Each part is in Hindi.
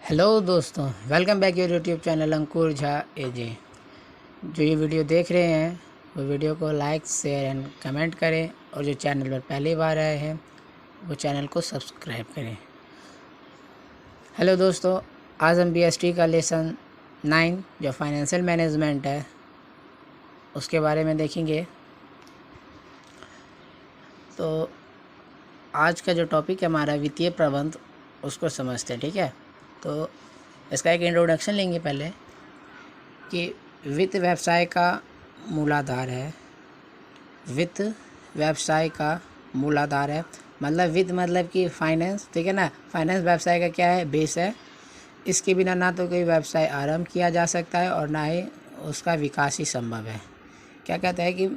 हेलो दोस्तों, welcome back your YouTube channel Ankur Jha AJ. जो ये वीडियो देख रहे हैं वो वीडियो को लाइक शेयर एंड कमेंट करें और जो चैनल पर पहली बार आए हैं वो चैनल को सब्सक्राइब करें। हेलो दोस्तों, आज हम BST का लेसन 9 जो फाइनेंशियल मैनेजमेंट है उसके बारे में देखेंगे। तो आज का जो टॉपिक है हमारा वित्तीय प्रबंध, उसको समझते हैं। ठीक है, तो इसका एक इंट्रोडक्शन लेंगे पहले कि वित्त व्यवसाय का मूलाधार है। वित्त व्यवसाय का मूलाधार है मतलब वित्त मतलब कि फाइनेंस, ठीक है ना। फाइनेंस व्यवसाय का क्या है, बेस है। इसके बिना ना तो कोई व्यवसाय आरंभ किया जा सकता है और ना ही उसका विकास ही संभव है। क्या कहता है कि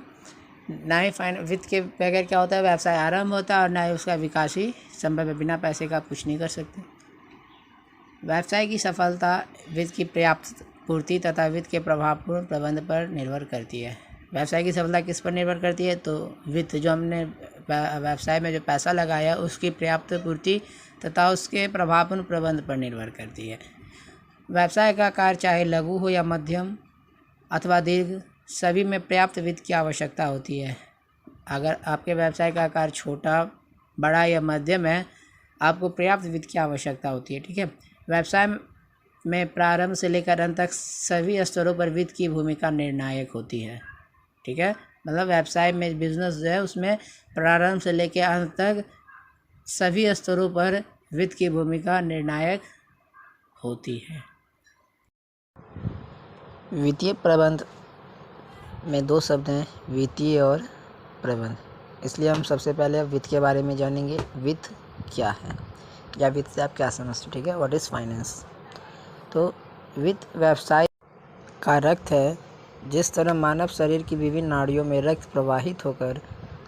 ना ही वित्त के बगैर क्या होता है, व्यवसाय आरंभ होता है और ना ही उसका विकास ही संभव है। बिना पैसे का आप कुछ नहीं कर सकते। व्यवसाय की सफलता वित्त की पर्याप्त पूर्ति तथा वित्त के प्रभावपूर्ण प्रबंध पर निर्भर करती है। व्यवसाय की सफलता किस पर निर्भर करती है, तो वित्त जो हमने व्यवसाय में जो पैसा लगाया उसकी पर्याप्त पूर्ति तथा उसके प्रभावपूर्ण प्रबंध पर निर्भर करती है। व्यवसाय का आकार चाहे लघु हो या मध्यम अथवा दीर्घ, सभी में पर्याप्त वित्त की आवश्यकता होती है। अगर आपके व्यवसाय का आकार छोटा, बड़ा या मध्यम है, आपको पर्याप्त वित्त की आवश्यकता होती है। ठीक है, व्यवसाय में प्रारंभ से लेकर अंत तक सभी स्तरों पर वित्त की भूमिका निर्णायक होती है। ठीक है, मतलब व्यवसाय में बिजनेस जो है उसमें प्रारंभ से लेकर अंत तक सभी स्तरों पर वित्त की भूमिका निर्णायक होती है। वित्तीय प्रबंध में दो शब्द हैं, वित्तीय और प्रबंध। इसलिए हम सबसे पहले वित्त के बारे में जानेंगे। वित्त क्या है या वित्त से आप क्या समझते हैं। ठीक है, व्हाट इज़ फाइनेंस। तो वित्त व्यवसाय का रक्त है। जिस तरह मानव शरीर की विभिन्न नाड़ियों में रक्त प्रवाहित होकर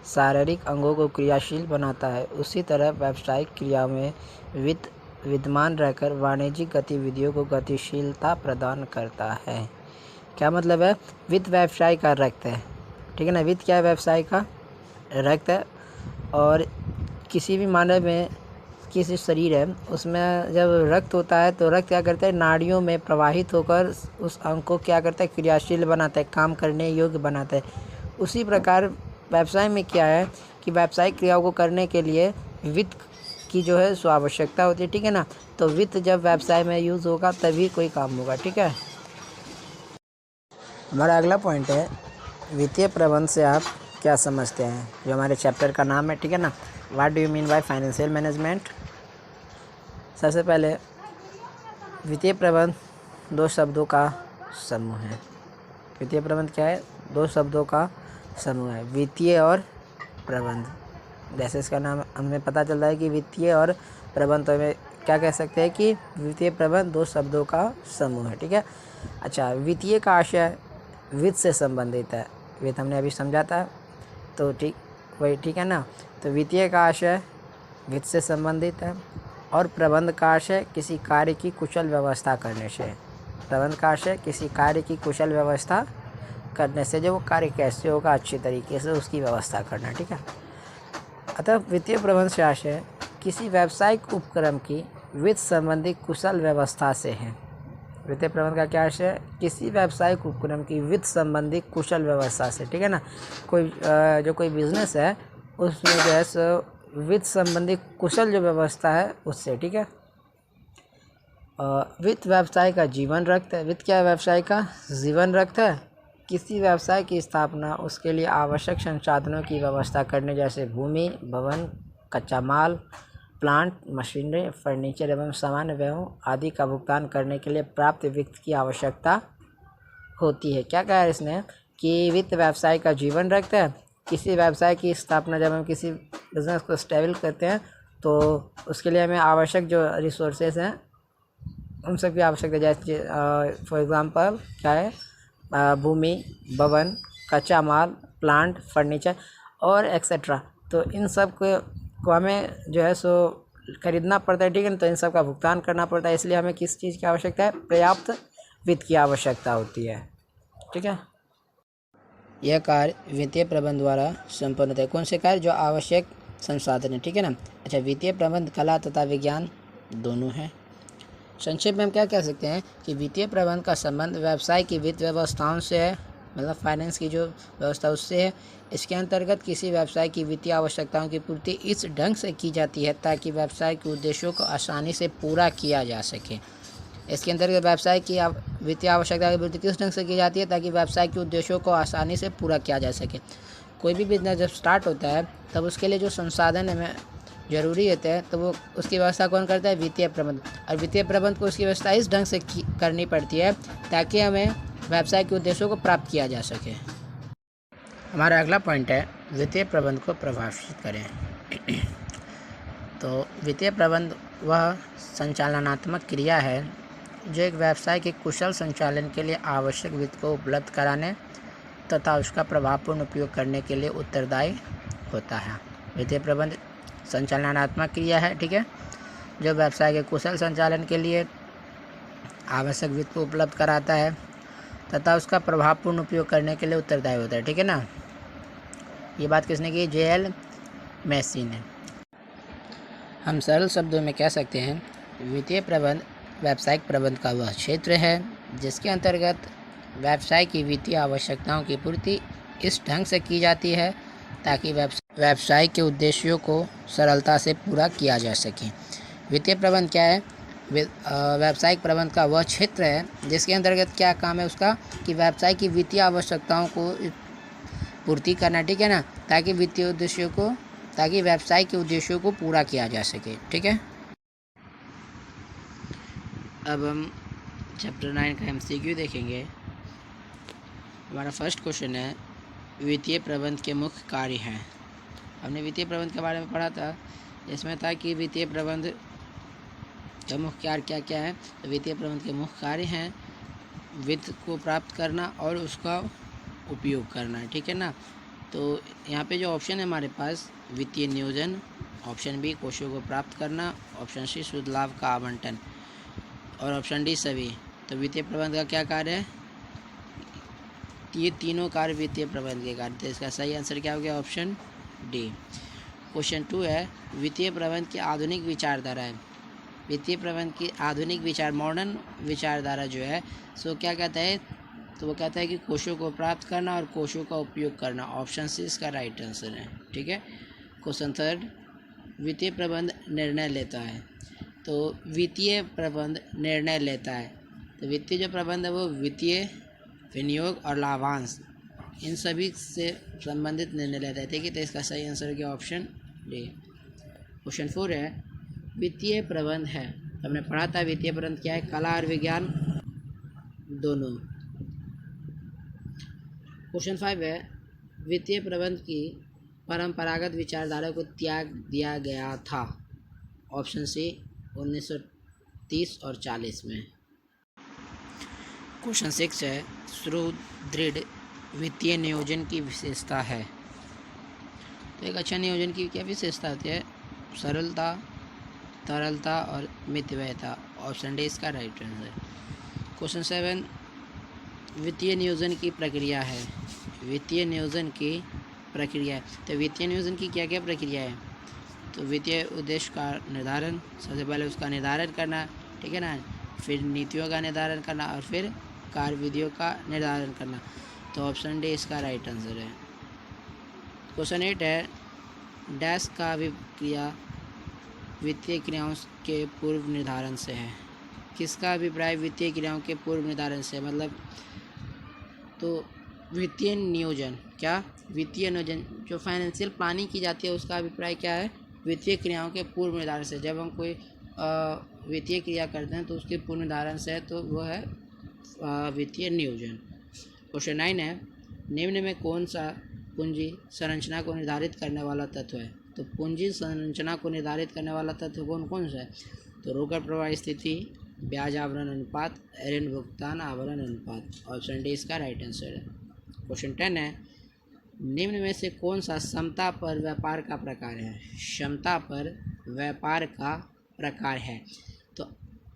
शारीरिक अंगों को क्रियाशील बनाता है, उसी तरह व्यावसायिक क्रियाओं में वित्त विद्यमान रहकर वाणिज्यिक गतिविधियों को गतिशीलता प्रदान करता है। क्या मतलब है, वित्त व्यवसाय का रक्त है। ठीक है ना, वित्त क्या है, व्यवसाय का रक्त है। और किसी भी मानव में किसी शरीर है उसमें जब रक्त होता है तो रक्त क्या करता है, नाड़ियों में प्रवाहित होकर उस अंग को क्या करता है, क्रियाशील बनाता है, काम करने योग्य बनाता है। उसी प्रकार व्यवसाय में क्या है कि व्यावसायिक क्रियाओं को करने के लिए वित्त की जो है सो आवश्यकता होती है। ठीक है ना, तो वित्त जब व्यवसाय में यूज़ होगा तभी कोई काम होगा। ठीक है, हमारा अगला पॉइंट है वित्तीय प्रबंध से आप क्या समझते हैं, जो हमारे चैप्टर का नाम है। ठीक है ना, what do you mean by financial management. सबसे पहले वित्तीय प्रबंध दो शब्दों का समूह है। वित्तीय प्रबंध क्या है, दो शब्दों का समूह है, वित्तीय और प्रबंध। जैसे इसका नाम हमें पता चल रहा है कि वित्तीय और प्रबंध, तो हमें क्या कह सकते हैं कि वित्तीय प्रबंध दो शब्दों का समूह है। ठीक है, अच्छा, वित्तीय का आशय वित्त से संबंधित है। वित्त हमने अभी समझा था, तो ठीक वही, ठीक है ना। तो वित्तीय का आशय वित्त से संबंधित है और प्रबंध का आशय किसी कार्य की कुशल व्यवस्था करने से। प्रबंध का आशय किसी कार्य की कुशल व्यवस्था करने से, जो वो कार्य कैसे होगा अच्छी तरीके से उसकी व्यवस्था करना। ठीक है, अतः वित्तीय प्रबंध से आशय किसी व्यावसायिक उपक्रम की वित्त संबंधी कुशल व्यवस्था से है। वित्तीय प्रबंध का क्या आशय है, किसी व्यावसायिक उपक्रम की वित्त संबंधी कुशल व्यवस्था से। ठीक है ना, जो कोई बिजनेस है उसमें जो है सो वित्त संबंधी कुशल जो व्यवस्था है उससे। ठीक है, वित्त व्यवसाय का जीवन रक्त है। वित्त क्या है, व्यवसाय का जीवन रक्त है। किसी व्यवसाय की स्थापना, उसके लिए आवश्यक संसाधनों की व्यवस्था करने, जैसे भूमि, भवन, कच्चा माल, प्लांट, मशीनरी, फर्नीचर एवं सामान्य व्ययों आदि का भुगतान करने के लिए प्राप्त वित्त की आवश्यकता होती है। क्या कहा है इसने कि वित्त व्यवसाय का जीवन रक्त है। किसी व्यवसाय की स्थापना, जब हम किसी बिजनेस को स्टेबल करते हैं तो उसके लिए हमें आवश्यक जो रिसोर्सेज हैं उन सब की आवश्यकता, जैसे फॉर एग्जांपल क्या है, भूमि, भवन, कच्चा माल, प्लांट, फर्नीचर और एक्सेट्रा। तो इन सब को हमें जो है सो खरीदना पड़ता है। ठीक है ना, तो इन सब का भुगतान करना पड़ता है। इसलिए हमें किस चीज़ की आवश्यकता है, पर्याप्त वित्त की आवश्यकता होती है। ठीक है, यह कार्य वित्तीय प्रबंध द्वारा संपन्न होता है। कौन से कार्य, जो आवश्यक संसाधन है। ठीक है ना, अच्छा, वित्तीय प्रबंध कला तथा विज्ञान दोनों है। संक्षेप में हम क्या कह सकते हैं कि वित्तीय प्रबंधन का संबंध व्यवसाय की वित्त व्यवस्थाओं से है, मतलब फाइनेंस की जो व्यवस्था उससे है। इसके अंतर्गत किसी व्यवसाय की वित्तीय आवश्यकताओं की पूर्ति इस ढंग से की जाती है ताकि व्यवसाय के उद्देश्यों को आसानी से पूरा किया जा सके। इसके अंतर्गत व्यवसाय की वित्तीय आवश्यकता की पूर्ति किस ढंग से की जाती है ताकि व्यवसाय के उद्देश्यों को आसानी से पूरा किया जा सके। कोई भी बिजनेस जब स्टार्ट होता है तब उसके लिए जो संसाधन हमें ज़रूरी होते हैं तो वो उसकी व्यवस्था कौन करता है? वित्तीय प्रबंध। और वित्तीय प्रबंध को उसकी व्यवस्था इस ढंग से करनी पड़ती है ताकि हमें व्यवसाय के उद्देश्यों को प्राप्त किया जा सके। हमारा अगला पॉइंट है वित्तीय प्रबंध को प्रभावित करें। तो वित्तीय प्रबंध वह संचालनात्मक क्रिया है जो एक व्यवसाय के कुशल संचालन के लिए आवश्यक वित्त को उपलब्ध कराने तथा उसका प्रभावपूर्ण उपयोग करने के लिए उत्तरदायी होता है। वित्तीय प्रबंध संचालनात्मक क्रिया है, ठीक है, जो व्यवसाय के कुशल संचालन के लिए आवश्यक वित्त को उपलब्ध कराता है तथा उसका प्रभावपूर्ण उपयोग करने के लिए उत्तरदायी होता है, ठीक है ना। ये बात किसने की? J.L. मैसी ने। हम सरल शब्दों में कह सकते हैं वित्तीय प्रबंध व्यावसायिक प्रबंध का वह क्षेत्र है जिसके अंतर्गत व्यवसाय की वित्तीय आवश्यकताओं की पूर्ति इस ढंग से की जाती है ताकि व्यवसाय के उद्देश्यों को सरलता से पूरा किया जा सके। वित्तीय प्रबंध क्या है? व्यावसायिक प्रबंध का वह क्षेत्र है जिसके अंतर्गत क्या काम है उसका कि व्यवसाय की वित्तीय आवश्यकताओं को पूर्ति करना, ठीक है ना, ताकि व्यवसाय के उद्देश्यों को पूरा किया जा सके, ठीक है। अब हम चैप्टर 9 का MCQ देखेंगे। हमारा फर्स्ट क्वेश्चन है वित्तीय प्रबंध के मुख्य कार्य हैं। हमने वित्तीय प्रबंध के बारे में पढ़ा था, इसमें था कि वित्तीय प्रबंध का मुख्य कार्य क्या क्या है। तो वित्तीय प्रबंध के मुख्य कार्य हैं वित्त को प्राप्त करना और उसका उपयोग करना, ठीक है ना। तो यहाँ पे जो ऑप्शन है हमारे पास वित्तीय नियोजन, ऑप्शन बी कोषों को प्राप्त करना, ऑप्शन सी शुद्ध लाभ का आवंटन और ऑप्शन डी सभी। तो वित्तीय प्रबंध का क्या कार्य है? ये तीनों कार्य वित्तीय प्रबंध के कार्य थे। इसका सही आंसर क्या हो गया? Option D. क्वेश्चन 2 है वित्तीय प्रबंध की आधुनिक विचारधारा है। वित्तीय प्रबंध की आधुनिक मॉडर्न विचारधारा जो है सो क्या कहता है? तो वो कहता है कि कोषों को प्राप्त करना और कोषों का उपयोग करना। ऑप्शन सी इसका राइट आंसर है, ठीक है। क्वेश्चन 3 वित्तीय प्रबंध निर्णय लेता है। तो वित्तीय प्रबंध निर्णय लेता है, तो वित्तीय जो प्रबंध है वो वित्तीय विनियोग और लाभांश इन सभी से संबंधित निर्णय लेता है, ठीक है। तो इसका सही आंसर हो गया ऑप्शन डी। क्वेश्चन 4 है वित्तीय प्रबंध है। हमने पढ़ा था वित्तीय प्रबंध क्या है? कला और विज्ञान दोनों। क्वेश्चन 5 है वित्तीय प्रबंध की परंपरागत विचारधारा को त्याग दिया गया था। ऑप्शन सी 1930 और 40 में। क्वेश्चन 6 है सुदृढ़ वित्तीय नियोजन की विशेषता है। तो एक अच्छा नियोजन की क्या विशेषता होती है? सरलता, तरलता और मितव्ययता। ऑप्शन डी इसका राइट आंसर। क्वेश्चन 7 वित्तीय नियोजन की प्रक्रिया है। वित्तीय नियोजन की प्रक्रिया, तो वित्तीय नियोजन की क्या क्या प्रक्रिया है? तो वित्तीय उद्देश्य का निर्धारण, सबसे पहले उसका निर्धारण करना, ठीक है ना, फिर नीतियों का निर्धारण करना और फिर कार्यविधियों का निर्धारण करना। तो ऑप्शन डी इसका राइट आंसर है। क्वेश्चन 8 है डैश का अभिप्राय वित्तीय क्रियाओं के पूर्व निर्धारण से है। किसका अभिप्राय वित्तीय क्रियाओं के पूर्व निर्धारण से? मतलब तो वित्तीय नियोजन, क्या वित्तीय नियोजन जो फाइनेंशियल प्लानिंग की जाती है उसका अभिप्राय क्या है? वित्तीय क्रियाओं के पूर्व निर्धारण से। जब हम कोई वित्तीय क्रिया करते हैं तो उसके पूर्व निर्धारण से है, तो वह है वित्तीय नियोजन। क्वेश्चन 9 है निम्न में कौन सा पूंजी संरचना को निर्धारित करने वाला तत्व है? तो पूंजी संरचना को निर्धारित करने वाला तत्व कौन कौन सा है? तो रोकड़ प्रवाह स्थिति, ब्याज आवरण अनुपात, ऋण भुगतान आवरण अनुपात। ऑप्शन डी इसका राइट आंसर है। क्वेश्चन 10 है निम्न में से कौन सा समता पर व्यापार का प्रकार है? क्षमता पर व्यापार का प्रकार है। तो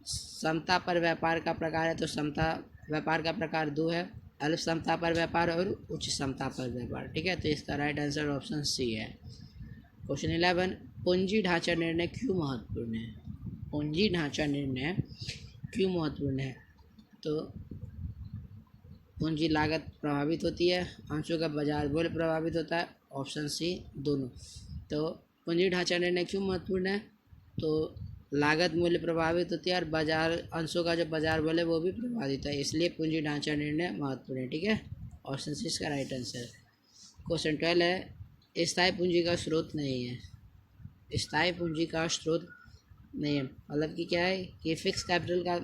समता पर व्यापार का प्रकार है, तो समता व्यापार का प्रकार 2 है, अल्प समता पर व्यापार और उच्च समता पर व्यापार, ठीक है। तो इसका राइट आंसर ऑप्शन सी है। क्वेश्चन 11 पूंजी ढांचा निर्णय क्यों महत्वपूर्ण है? पूंजी ढांचा निर्णय क्यों महत्वपूर्ण है? तो पूंजी लागत प्रभावित होती है, अंशों का बाजार मूल्य प्रभावित होता है, ऑप्शन सी दोनों। तो पूंजी ढांचा निर्णय क्यों महत्वपूर्ण है? तो लागत मूल्य प्रभावित होती है और बाजार अंशों का जो बाजार मूल्य वो भी प्रभावित है, इसलिए पूंजी ढांचा निर्णय महत्वपूर्ण है। ठीक है, ऑप्शन सी इसका राइट आंसर। क्वेश्चन 12 है, स्थायी पूंजी का स्रोत नहीं है। स्थायी पूंजी का स्रोत नहीं है मतलब कि क्या है कि फिक्स कैपिटल का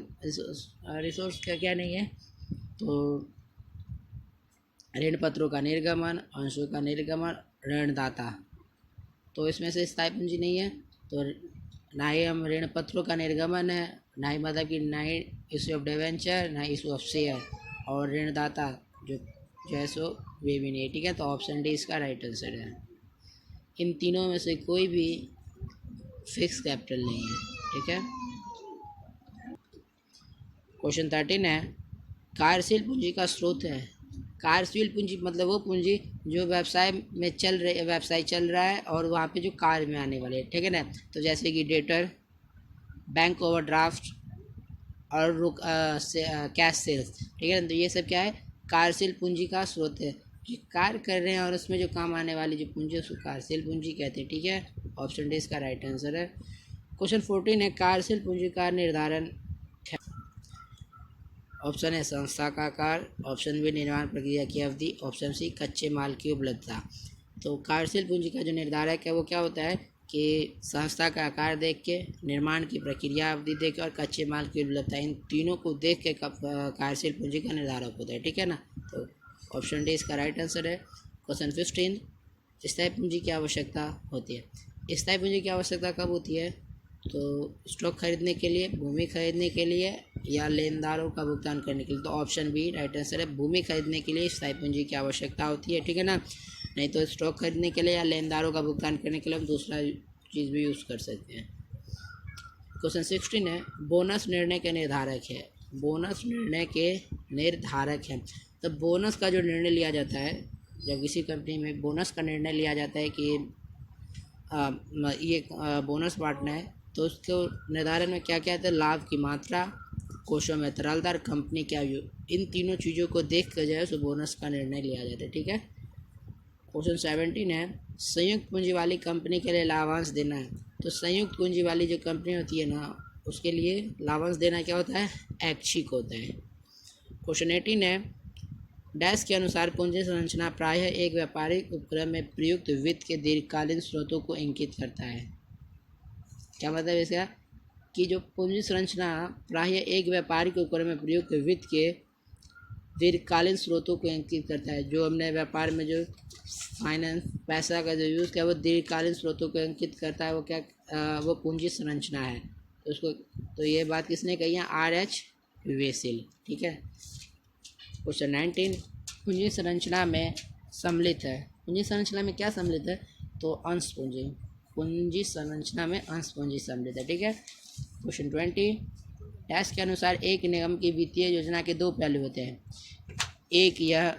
रिसोर्स क्या नहीं है? तो ऋण पत्रों का निर्गमन, अंशों का निर्गमन, ऋणदाता। तो इसमें से स्थायी पूंजी नहीं है, तो ना ही हम ऋण पत्रों का निर्गमन है, ना ही मतलब कि ना ही इशू ऑफ डिवेंचर, ना इशू ऑफ शेयर, और ऋणदाता जो जैसो वे भी नहीं। ठीक है, तो ऑप्शन डी इसका राइट आंसर है। इन तीनों में से कोई भी फिक्स कैपिटल नहीं है। ठीक है, क्वेश्चन 13 है, कार्यशील पूंजी का स्रोत है। कार्यशील पूंजी मतलब वो पूंजी जो व्यवसाय में व्यवसाय चल रहा है और वहाँ पे जो कार्य में आने वाले है। ठीक है ना, तो जैसे कि डेटर, बैंक ओवरड्राफ्ट और कैश सेल्स। ठीक है, तो ये सब क्या है? कार्यशील पूंजी का स्रोत है। जो कार्य कर रहे हैं और उसमें जो काम आने वाली जो पूंजी है उसको कार्यशील पूंजी कहते हैं। ठीक है, ऑप्शन डी इसका राइट आंसर है। क्वेश्चन 14 है, कार्यशील पूंजी का निर्धारण। ऑप्शन है संस्था का आकार, ऑप्शन बी निर्माण प्रक्रिया की अवधि, ऑप्शन सी कच्चे माल की उपलब्धता। तो कार्यशील पूंजी का जो निर्धारक है वो क्या होता है कि संस्था का आकार देख के, निर्माण की प्रक्रिया अवधि देख के और कच्चे माल की उपलब्धता, इन तीनों को देख के कार्यशील पूंजी का निर्धारक होता है। ठीक है ना, तो ऑप्शन डी इसका राइट आंसर है। क्वेश्चन 15, स्थायी पूंजी की आवश्यकता होती है। स्थायी पूंजी की आवश्यकता कब होती है? तो स्टॉक खरीदने के लिए, भूमि खरीदने के लिए, या लेनदारों का भुगतान करने के लिए। तो ऑप्शन बी राइट आंसर है, भूमि खरीदने के लिए स्थायी पूंजी की आवश्यकता होती है। ठीक है ना, नहीं तो स्टॉक खरीदने के लिए या लेनदारों का भुगतान करने के लिए हम दूसरा चीज़ भी यूज़ कर सकते हैं। क्वेश्चन 16 है, बोनस निर्णय के निर्धारक है। बोनस निर्णय के निर्धारक है। तो बोनस का जो निर्णय लिया जाता है, जब किसी कंपनी में बोनस का निर्णय लिया जाता है कि ये बोनस बांटना है, तो उसको निर्धारण में क्या क्या आता है? लाभ की मात्रा, कोषों में तरलता, कंपनी क्या आयु, इन तीनों चीज़ों को देख कर जो है सो बोनस का निर्णय लिया जाता है। ठीक है, क्वेश्चन 17 है, संयुक्त पूंजी वाली कंपनी के लिए लाभांश देना है। तो संयुक्त पूंजी वाली जो कंपनी होती है ना, उसके लिए लाभांश देना क्या होता है? ऐच्छिक होता है। क्वेश्चन 18 है, डैश के अनुसार पूंजी संरचना प्रायः एक व्यापारिक उपक्रम में प्रयुक्त वित्त के दीर्घकालीन स्रोतों को इंगित करता है। क्या मतलब इसका? कि जो पूंजी संरचना प्रायः एक व्यापारिक उपक्रम में प्रयुक्त वित्त के दीर्घकालीन स्रोतों को इंगित करता है। जो हमने व्यापार में जो फाइनेंस पैसा का जो यूज़ किया वो दीर्घकालीन स्रोतों को इंगित करता है, वो क्या वो पूंजी संरचना है। तो उसको, तो ये बात किसने कही है? R.H. वेसिल। ठीक है, क्वेश्चन 19, पूंजी संरचना में सम्मिलित है। पूंजी संरचना में क्या सम्मिलित है? तो अंश पूंजी। पूंजी संरचना में अंश पूंजी सम्मिलित है। ठीक है, क्वेश्चन 20, डैश के अनुसार एक निगम की वित्तीय योजना के दो पहलू होते हैं। एक, यह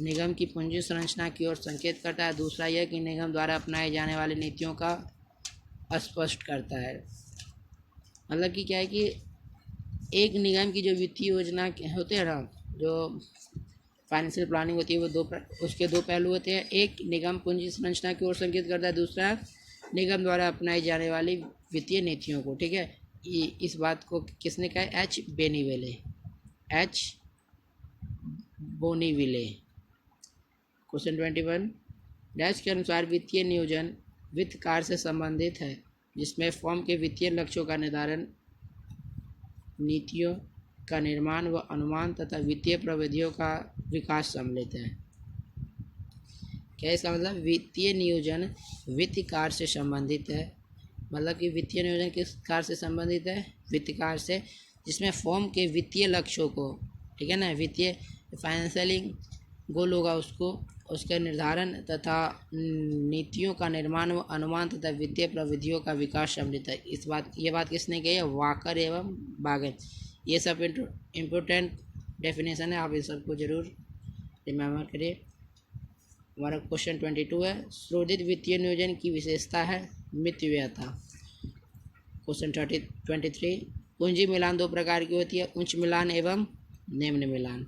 निगम की पूंजी संरचना की ओर संकेत करता है, दूसरा यह कि निगम द्वारा अपनाए जाने वाली नीतियों का स्पष्ट करता है। मतलब कि क्या है कि एक निगम की जो वित्तीय योजना होते हैं ना, जो फाइनेंशियल प्लानिंग होती है, वो उसके दो पहलू होते हैं। एक, निगम पूंजी संरचना की ओर संकेत करता है, दूसरा निगम द्वारा अपनाई जाने वाली वित्तीय नीतियों को। ठीक है, इस बात को किसने कहा? H. बोनीविले। क्वेश्चन 21, डैश के अनुसार वित्तीय नियोजन वित्त कार्य से संबंधित है, जिसमें फर्म के वित्तीय लक्ष्यों का निर्धारण, नीतियों का निर्माण व अनुमान तथा वित्तीय प्रविधियों का विकास सम्मिलित है। क्या इसका मतलब? वित्तीय नियोजन वित्त कार्य से संबंधित है। मतलब कि वित्तीय नियोजन किस कार्य से संबंधित है? वित्त कार्य से, जिसमें फर्म के वित्तीय लक्ष्यों को, ठीक है ना, वित्तीय फाइनेंशियली गोल होगा उसको, उसके निर्धारण तथा नीतियों का निर्माण व अनुमान तथा वित्तीय प्रविधियों का विकास सम्मिलित है। ये बात किसने कही है? वाकर एवं बागन। ये सब इम्पोर्टेंट डेफिनेशन है, आप इन सबको जरूर रिमेम्बर करिए। हमारा क्वेश्चन 22 है, शोधित वित्तीय नियोजन की विशेषता है मितव्ययता। क्वेश्चन 23, पूंजी मिलान दो प्रकार की होती है, उच्च मिलान एवं निम्न मिलान।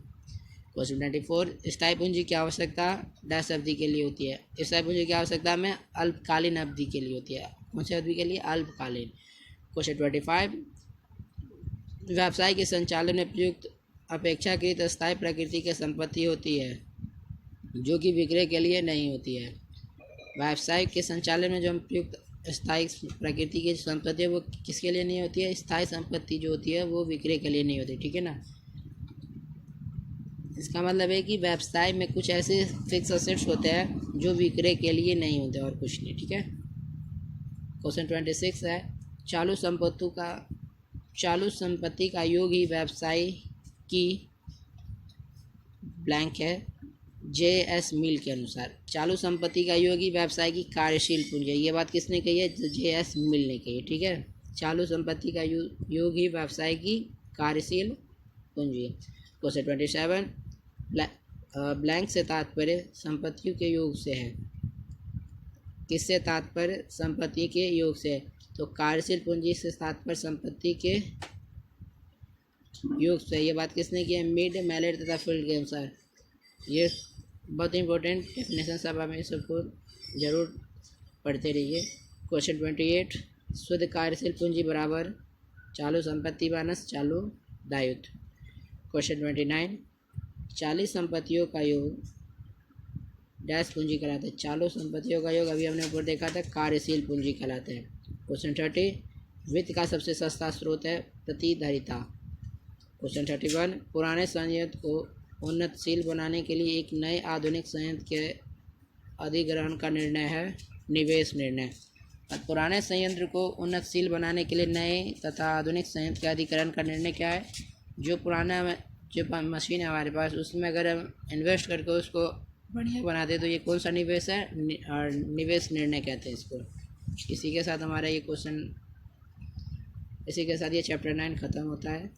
क्वेश्चन 24, स्थायी पूंजी की आवश्यकता डैश अवधि के लिए होती है। स्थायी पूंजी की आवश्यकता में अल्पकालीन अवधि के लिए होती है। कौन सी अवधि के लिए? अल्पकालीन। क्वेश्चन 25, व्यवसाय के संचालन में प्रयुक्त अपेक्षाकृत स्थायी प्रकृति की संपत्ति होती है जो कि विक्रय के लिए नहीं होती है। व्यवसाय के संचालन में जो प्रयुक्त स्थायी प्रकृति की संपत्ति है वो किसके लिए नहीं होती है? स्थायी संपत्ति जो होती है वो विक्रय के लिए नहीं होती, ठीक है ना। इसका मतलब है कि व्यवसाय में कुछ ऐसे फिक्स असेट्स होते हैं जो विक्रय के लिए नहीं होते और कुछ नहीं, ठीक है। क्वेश्चन 26 है, चालू संपत्ति का योग ही व्यवसाय की ब्लैंक है JS मिल के अनुसार। चालू संपत्ति का योग ही व्यवसाय की कार्यशील पूंजी है। ये बात किसने कही है? JS मिल ने कही है, ठीक है। चालू संपत्ति का योग ही व्यवसाय की कार्यशील पूंजी है। क्वेश्चन 27, ब्लैंक से तात्पर्य संपत्तियों के योग से है। किससे तात्पर्य? संपत्ति के योग से। तो कार्यशील पूंजी से तात्पर्य संपत्ति के योग से। ये बात किसने की है? मिड, मैलेट तथा फील्ड के अनुसार। ये बहुत इंपॉर्टेंट डेफिनेशन, सब हमें सबको जरूर पढ़ते रहिए। क्वेश्चन 28, शुद्ध कार्यशील पूंजी बराबर चालू संपत्ति माइनस चालू दायित्व। क्वेश्चन 29, चालू संपत्तियों का योग डैश पूंजी कहलाता है। चालू संपत्तियों का योग अभी हमने ऊपर देखा था कार्यशील पूंजी कहलाते हैं। क्वेश्चन 30, वित्त का सबसे सस्ता स्रोत है प्रतिधारिता। क्वेश्चन 31, पुराने संयंत्र को उन्नतशील बनाने के लिए एक नए आधुनिक संयंत्र के अधिग्रहण का निर्णय है निवेश निर्णय। पुराने संयंत्र को उन्नतशील बनाने के लिए नए तथा आधुनिक संयंत्र के अधिग्रहण का निर्णय क्या है? जो पुराना जो मशीन है हमारे पास उसमें अगर हम इन्वेस्ट करके उसको बढ़िया बना दे तो ये कौन सा निवेश है? और निवेश निर्णय कहते हैं इसको। इसी के साथ हमारा ये क्वेश्चन, इसी के साथ ये चैप्टर 9 ख़त्म होता है।